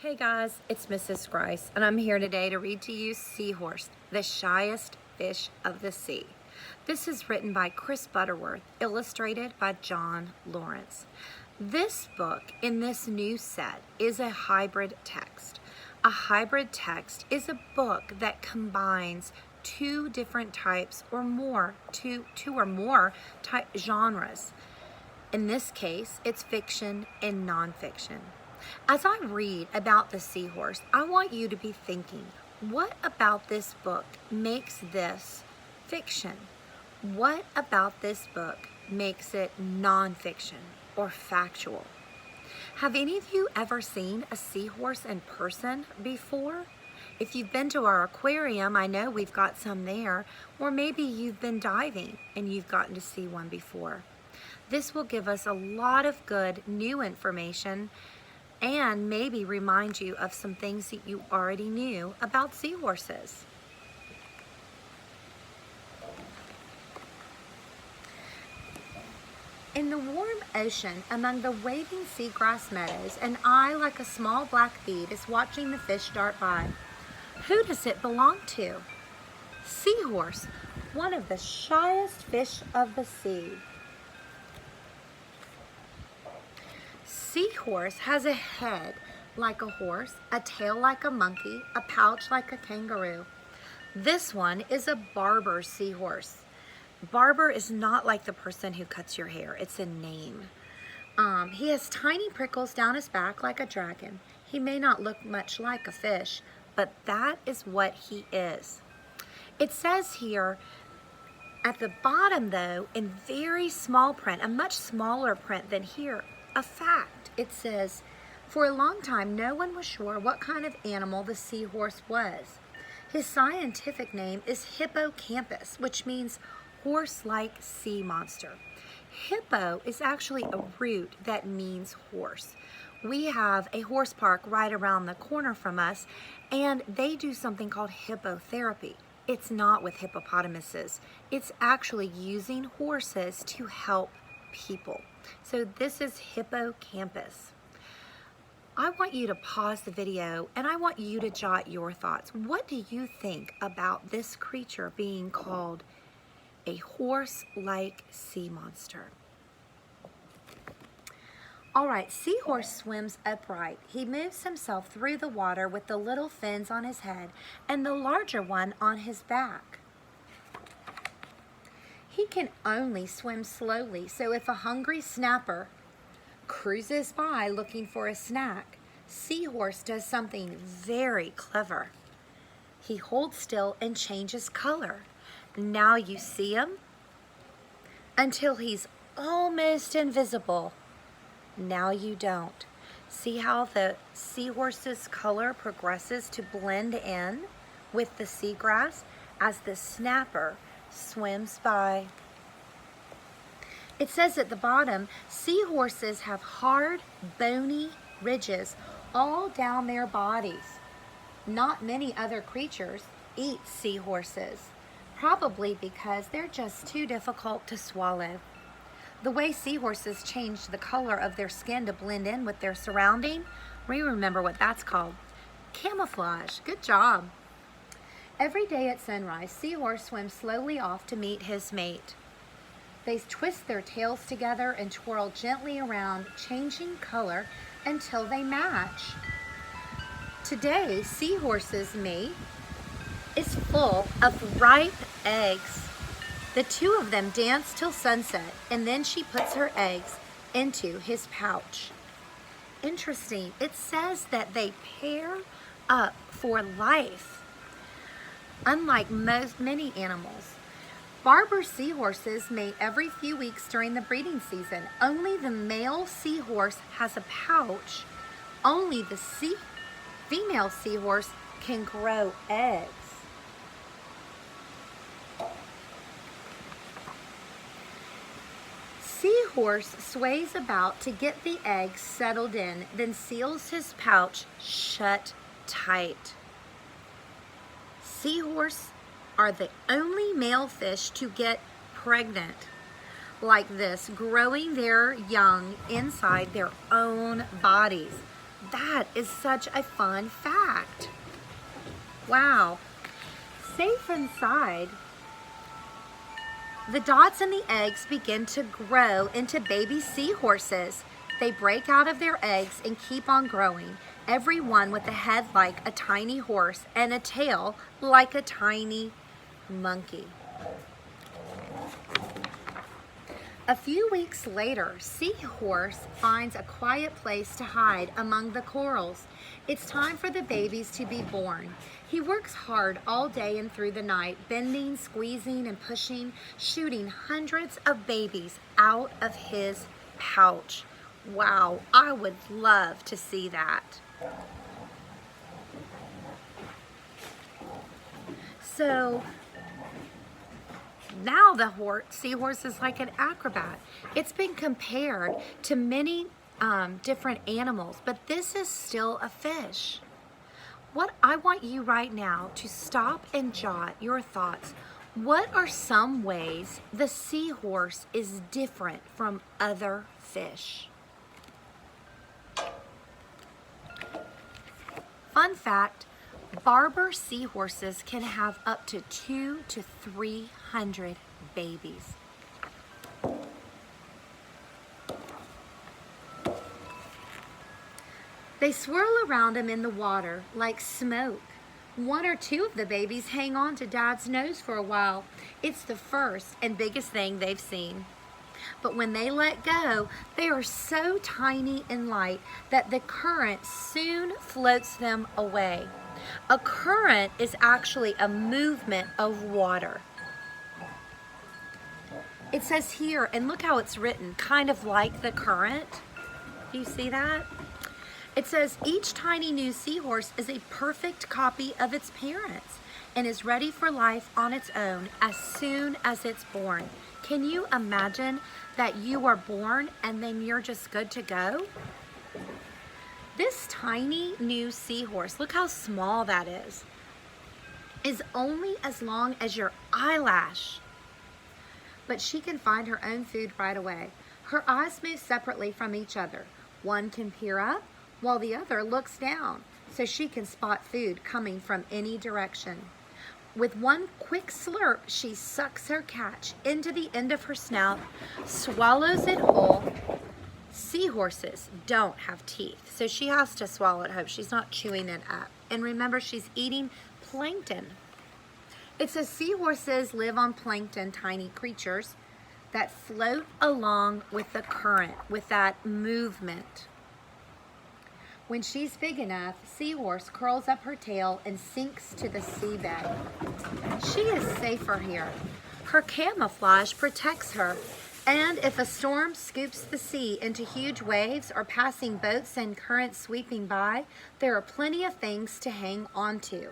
Hey guys, it's Mrs. Grice, and I'm here today to read to you Seahorse, the Shyest Fish of the Sea. This is written by Chris Butterworth, illustrated by John Lawrence. This book in this new set is a hybrid text. A hybrid text is a book that combines two different types or more, two or more type genres. In this case, it's fiction and nonfiction. As I read about the Seahorse, I want you to be thinking, what about this book makes this fiction? What about this book makes it nonfiction or factual? Have any of you ever seen a seahorse in person before? If you've been to our aquarium, I know we've got some there, or maybe you've been diving and you've gotten to see one before. This will give us a lot of good new information and maybe remind you of some things that you already knew about seahorses. In the warm ocean, among the waving seagrass meadows, an eye like a small black bead is watching the fish dart by. Who does it belong to? Seahorse, one of the shyest fish of the sea. Seahorse has a head like a horse, a tail like a monkey, a pouch like a kangaroo. This one is a barber seahorse. Barber is not like the person who cuts your hair. It's a name. He has tiny prickles down his back like a dragon. He may not look much like a fish, but that is what he is. It says here at the bottom, though, in very small print, a much smaller print than here, a fact. It says, for a long time, no one was sure what kind of animal the seahorse was. His scientific name is hippocampus, which means horse-like sea monster. Hippo is actually a root that means horse. We have a horse park right around the corner from us, and they do something called hippotherapy. It's not with hippopotamuses. It's actually using horses to help people. So this is hippocampus. I want you to pause the video and I want you to jot your thoughts. What do you think about this creature being called a horse-like sea monster? All right, Seahorse swims upright. He moves himself through the water with the little fins on his head and the larger one on his back. He can only swim slowly, so if a hungry snapper cruises by looking for a snack, Seahorse does something very clever. He holds still and changes color. Now you see him until he's almost invisible. Now you don't. See how the seahorse's color progresses to blend in with the seagrass as the snapper swims by. It says at the bottom, seahorses have hard, bony ridges all down their bodies. Not many other creatures eat seahorses, probably because they're just too difficult to swallow. The way seahorses change the color of their skin to blend in with their surrounding, we remember what that's called. Camouflage. Good job. Every day at sunrise, Seahorse swims slowly off to meet his mate. They twist their tails together and twirl gently around, changing color until they match. Today, Seahorse's mate is full of ripe eggs. The two of them dance till sunset, and then she puts her eggs into his pouch. Interesting. It says that they pair up for life. Unlike many animals, barber seahorses mate every few weeks during the breeding season. Only the male seahorse has a pouch. Only the female seahorse can grow eggs. Seahorse sways about to get the eggs settled in, then seals his pouch shut tight. Seahorse are the only male fish to get pregnant like this, growing their young inside their own bodies. That is such a fun fact. Wow. Safe inside, the dots in the eggs begin to grow into baby seahorses. They break out of their eggs and keep on growing, every one with a head like a tiny horse and a tail like a tiny monkey. A few weeks later, Seahorse finds a quiet place to hide among the corals. It's time for the babies to be born. He works hard all day and through the night, bending, squeezing, and pushing, shooting hundreds of babies out of his pouch. Wow, I would love to see that. So now the seahorse is like an acrobat. It's been compared to many different animals, but this is still a fish. What I want you right now to stop and jot your thoughts. What are some ways the seahorse is different from other fish? Fun fact, barber seahorses can have up to 200 to 300 babies. They swirl around him in the water like smoke. One or two of the babies hang on to Dad's nose for a while. It's the first and biggest thing they've seen. But when they let go, they are so tiny and light that the current soon floats them away. A current is actually a movement of water. It says here, and look how it's written, kind of like the current. Do you see that? It says each tiny new seahorse is a perfect copy of its parents and is ready for life on its own as soon as it's born. Can you imagine that you are born and then you're just good to go? This tiny new seahorse, look how small that is only as long as your eyelash. But she can find her own food right away. Her eyes move separately from each other. One can peer up while the other looks down, so she can spot food coming from any direction. With one quick slurp, she sucks her catch into the end of her snout, swallows it whole. Seahorses don't have teeth, so she has to swallow it whole. She's not chewing it up. And remember, she's eating plankton. It says seahorses live on plankton, tiny creatures that float along with the current, with that movement. When she's big enough, Seahorse curls up her tail and sinks to the seabed. She is safer here. Her camouflage protects her, and if a storm scoops the sea into huge waves or passing boats and currents sweeping by, there are plenty of things to hang on to.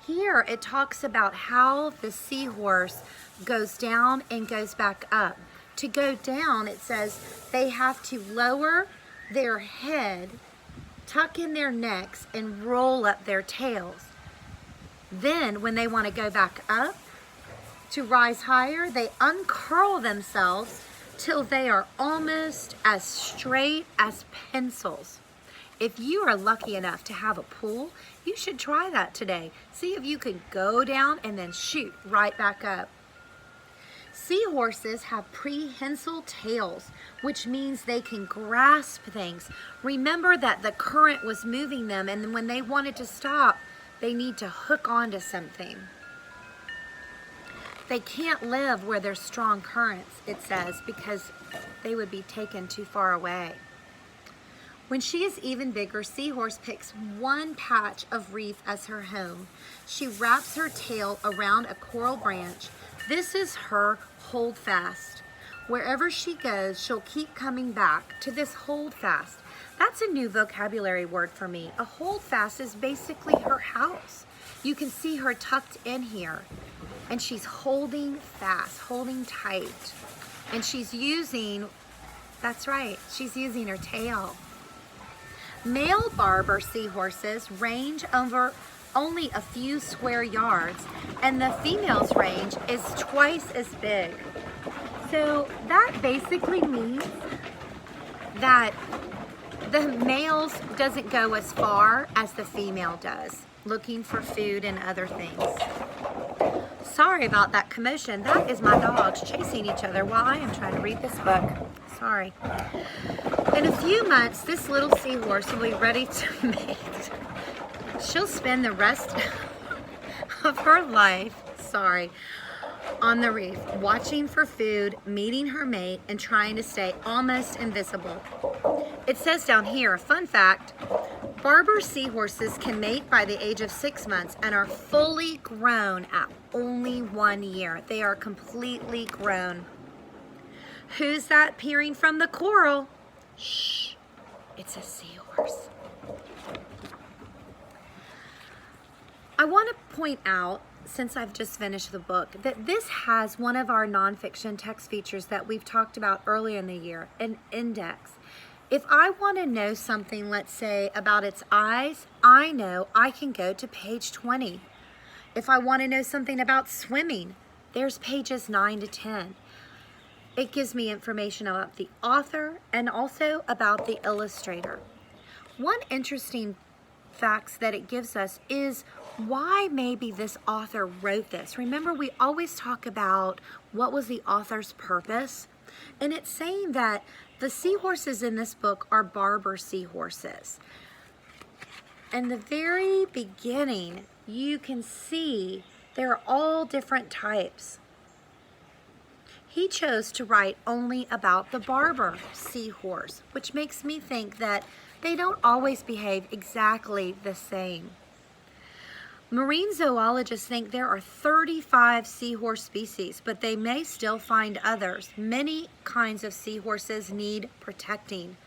Here it talks about how the seahorse goes down and goes back up. To go down, it says they have to lower their head, tuck in their necks, and roll up their tails. Then when they want to go back up to rise higher, they uncurl themselves till they are almost as straight as pencils. If you are lucky enough to have a pool, you should try that today. See if you can go down and then shoot right back up. Seahorses have prehensile tails, which means they can grasp things. Remember that the current was moving them, and when they wanted to stop, they need to hook onto something. They can't live where there's strong currents, it says, because they would be taken too far away. When she is even bigger, Seahorse picks one patch of reef as her home. She wraps her tail around a coral branch. This is her holdfast. Wherever she goes, she'll keep coming back to this holdfast. That's a new vocabulary word for me. A holdfast is basically her house. You can see her tucked in here, and she's holding fast, holding tight. And she's using, that's right, she's using her tail. Male barber seahorses range over only a few square yards, and the female's range is twice as big. So that basically means that The male doesn't go as far as the female does, looking for food and other things. Sorry about that commotion. That is my dogs chasing each other while I am trying to read this book. Sorry. In a few months, this little seahorse will be ready to mate. She'll spend the rest of her life, on the reef, watching for food, meeting her mate, and trying to stay almost invisible. It says down here, a fun fact, Barber seahorses can mate by the age of 6 months and are fully grown at only 1 year. They are completely grown. Who's that peering from the coral? Shh, it's a seahorse. I want to point out, since I've just finished the book, that this has one of our nonfiction text features that we've talked about earlier in the year, an index. If I want to know something, let's say, about its eyes, I know I can go to page 20. If I want to know something about swimming, there's pages 9 to 10. It gives me information about the author and also about the illustrator. One interesting fact that it gives us is why maybe this author wrote this. Remember, we always talk about what was the author's purpose, and it's saying that the seahorses in this book are Barber seahorses. In the very beginning, you can see they're all different types. He chose to write only about the Barber seahorse, which makes me think that they don't always behave exactly the same. Marine zoologists think there are 35 seahorse species, but they may still find others. Many kinds of seahorses need protecting.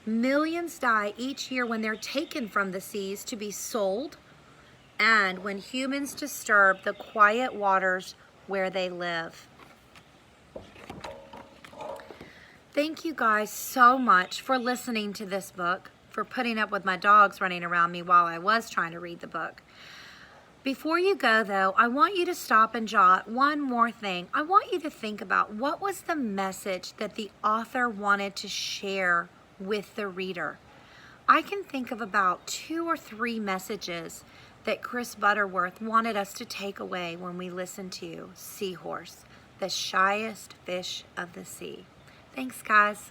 Millions die each year when they're taken from the seas to be sold and when humans disturb the quiet waters where they live. Thank you guys so much for listening to this book, for putting up with my dogs running around me while I was trying to read the book. Before you go, though, I want you to stop and jot one more thing. I want you to think about what was the message that the author wanted to share with the reader. I can think of about 2 or 3 messages that Chris Butterworth wanted us to take away when we listened to Seahorse, the shyest fish of the sea. Thanks, guys.